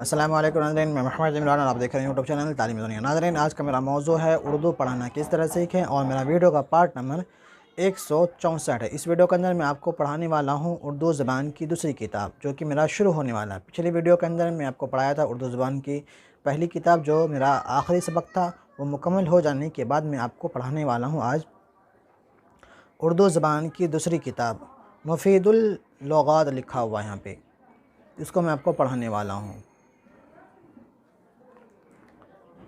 السلام علیکم ناظرین، میں محمد عمران اور آپ دیکھ رہے ہیں یوٹیوب چینل تعلیمی دنیا۔ ناظرین، آج کا میرا موضوع ہے اردو پڑھنا کس طرح سیکھیں، اور میرا ویڈیو کا پارٹ نمبر 164 ہے۔ اس ویڈیو کے اندر میں آپ کو پڑھانے والا ہوں اردو زبان کی دوسری کتاب، جو کہ میرا شروع ہونے والا ہے۔ پچھلی ویڈیو کے اندر میں آپ کو پڑھایا تھا اردو زبان کی پہلی کتاب، جو میرا آخری سبق تھا۔ وہ مکمل ہو جانے کے بعد میں آپ کو پڑھانے والا ہوں آج اردو زبان کی دوسری کتاب، مفید اللغات لکھا ہوا ہے یہاں پہ، اس کو میں آپ کو پڑھانے والا ہوں۔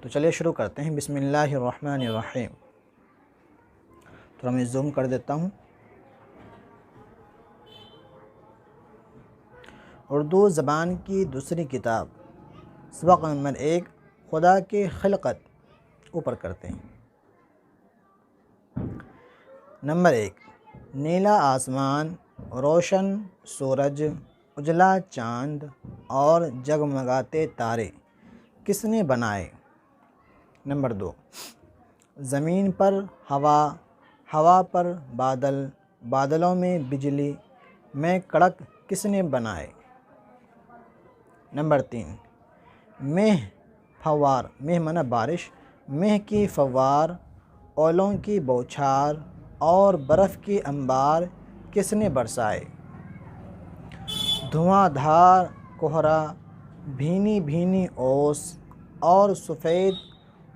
تو چلیے شروع کرتے ہیں۔ بسم اللہ الرحمن الرحیم۔ تھوڑا میں زوم کر دیتا ہوں۔ اردو زبان کی دوسری کتاب، سبق نمبر 1، خدا کی خلقت، اوپر کرتے ہیں۔ نمبر 1، نیلا آسمان، روشن سورج، اجلا چاند اور جگمگاتے تارے کس نے بنائے؟ نمبر 2، زمین پر ہوا، ہوا پر بادل، بادلوں میں بجلی میں کڑک کس نے بنائے؟ نمبر 3، مہ فوار، مہ معنی بارش، مہ کی فوار، اولوں کی بوچھار اور برف کی انبار کس نے برسائے؟ دھواں دھار کوہرا، بھینی بھینی اوس اور سفید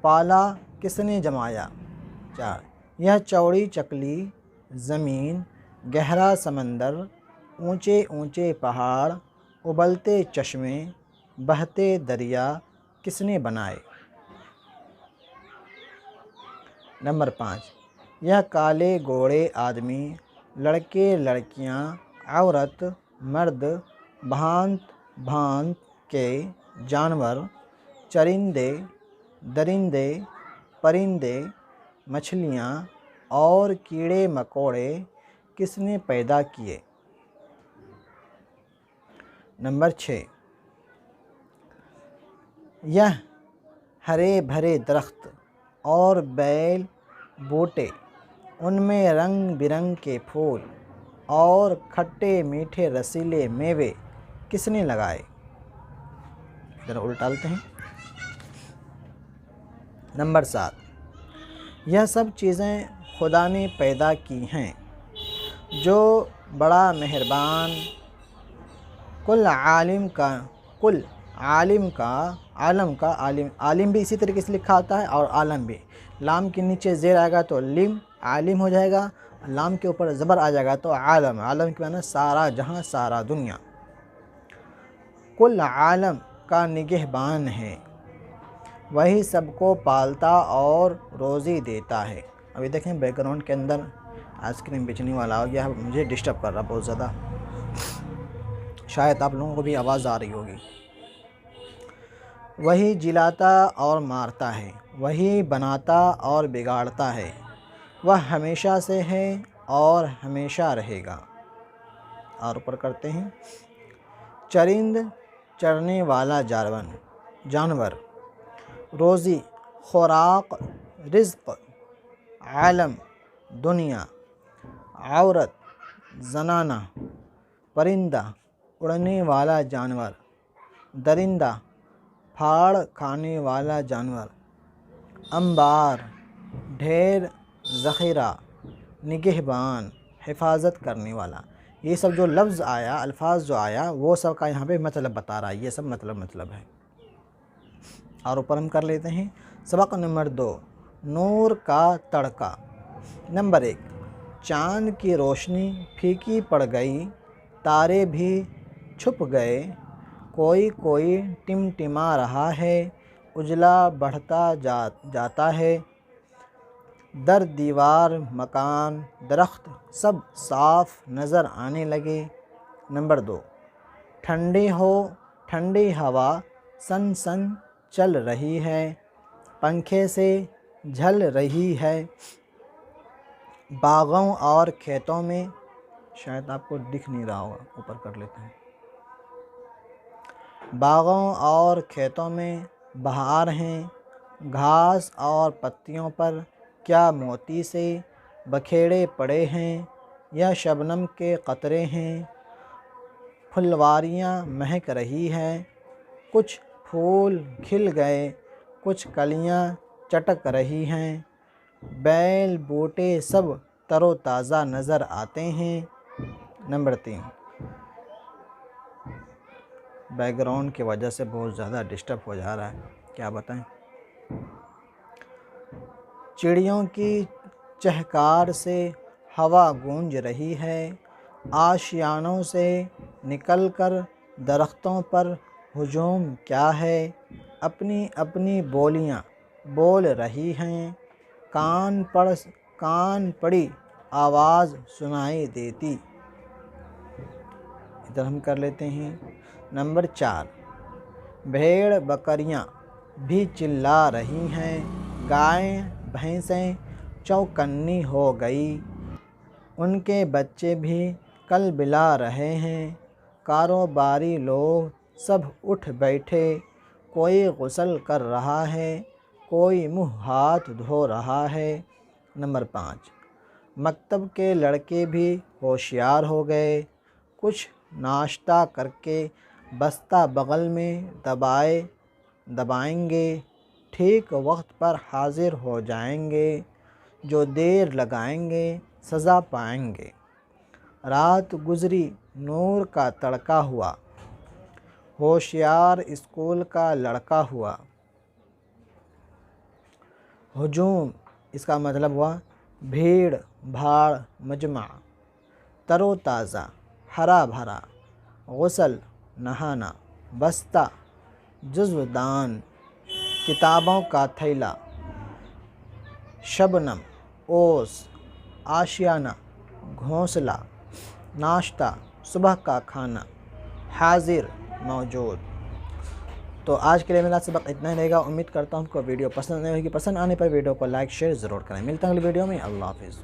پالا کس نے جمایا؟ 4، یہ چوڑی چکلی زمین، گہرا سمندر، اونچے اونچے پہاڑ، ابلتے چشمے، بہتے دریا کس نے بنائے؟ نمبر 5، یہ کالے گوڑے آدمی، لڑکے لڑکیاں، عورت مرد، بھانت بھانت کے جانور، چرندے درندے پرندے، مچھلیاں اور کیڑے مکوڑے کس نے پیدا کیے؟ نمبر 6، یہ ہرے بھرے درخت اور بیل بوٹے، ان میں رنگ برنگ کے پھول اور کھٹے میٹھے رسیلے میوے کس نے لگائے؟ ذرا الٹالتے ہیں۔ نمبر 7، یہ سب چیزیں خدا نے پیدا کی ہیں، جو بڑا مہربان، کل عالم کا عالم بھی اسی طریقے سے لکھا ہوتا ہے، اور عالم بھی، لام کے نیچے زیر آئے گا تو لم عالم ہو جائے گا، لام کے اوپر زبر آ جائے گا تو عالم، عالم کے معنی سارا جہاں، سارا دنیا۔ کل عالم کا نگہبان ہے، وہی سب کو پالتا اور روزی دیتا ہے۔ ابھی دیکھیں بیک گراؤنڈ کے اندر آئس کریم بیچنے والا ہو گیا، مجھے ڈسٹرب کر رہا بہت زیادہ، شاید آپ لوگوں کو بھی آواز آ رہی ہوگی۔ وہی جلاتا اور مارتا ہے، وہی بناتا اور بگاڑتا ہے، وہ ہمیشہ سے ہے اور ہمیشہ رہے گا۔ اور اوپر کرتے ہیں۔ چرند چرنے والا جانور، روزی خوراک رزق، عالم دنیا، عورت زنانہ، پرندہ اڑنے والا جانور، درندہ پھاڑ کھانے والا جانور، انبار ڈھیر ذخیرہ، نگہبان حفاظت کرنے والا۔ یہ سب جو لفظ آیا، الفاظ جو آیا، وہ سب کا یہاں پہ مطلب بتا رہا ہے، یہ سب مطلب ہے۔ اور اوپر ہم کر لیتے ہیں۔ سبق نمبر 2، نور کا تڑکا۔ نمبر 1، چاند کی روشنی پھیکی پڑ گئی، تارے بھی چھپ گئے، کوئی کوئی ٹمٹما رہا ہے، اجلا بڑھتا جاتا ہے، در دیوار مکان درخت سب صاف نظر آنے لگے۔ نمبر 2، ٹھنڈی ہوا سن سن چل رہی ہے، پنکھے سے جھل رہی ہے، باغوں اور کھیتوں میں، شاید آپ کو دکھ نہیں رہا ہوگا، اوپر کر لیتے ہیں، باغوں اور کھیتوں میں بہار ہیں، گھاس اور پتیوں پر کیا موتی سے بکھیڑے پڑے ہیں، یہ شبنم کے قطرے ہیں، پھلواریاں مہک رہی ہیں، کچھ پھول کھل گئے، کچھ کلیاں چٹک رہی ہیں، بیل بوٹے سب تر و تازہ نظر آتے ہیں۔ نمبر 3، بیک گراؤنڈ کی وجہ سے بہت زیادہ ڈسٹرب ہو جا رہا ہے، کیا بتائیں۔ چڑیوں کی چہکار سے ہوا گونج رہی ہے، آشیانوں سے نکل کر درختوں پر ہجوم کیا ہے، اپنی اپنی بولیاں بول رہی ہیں، کان پڑی آواز سنائی دیتی۔ ادھر ہم کر لیتے ہیں۔ نمبر 4، بھیڑ بکریاں بھی چلا رہی ہیں، گائیں بھینسیں چوکنی ہو گئی، ان کے بچے بھی کلبلا رہے ہیں، کاروباری لوگ سب اٹھ بیٹھے، کوئی غسل کر رہا ہے، کوئی منہ ہاتھ دھو رہا ہے۔ نمبر 5، مکتب کے لڑکے بھی ہوشیار ہو گئے، کچھ ناشتہ کر کے بستہ بغل میں دبائیں گے، ٹھیک وقت پر حاضر ہو جائیں گے، جو دیر لگائیں گے سزا پائیں گے۔ رات گزری نور کا تڑکا ہوا، ہوشیار اسکول کا لڑکا ہوا۔ ہجوم اس کا مطلب ہوا بھیڑ بھاڑ مجمع، تر و تازہ ہرا بھرا، غسل نہانا، بستہ جزو دان، کتابوں کا تھیلا، شبنم اوس، آشیانہ گھونسلہ، ناشتہ صبح کا کھانا، حاضر موجود۔ تو آج کے لیے میرا سبق اتنا ہی رہے گا۔ امید کرتا ہوں آپ کو ویڈیو پسند آئے گی۔ پسند آنے پر ویڈیو کو لائک شیئر ضرور کریں۔ ملتا ہے اگلی ویڈیو میں۔ اللہ حافظ۔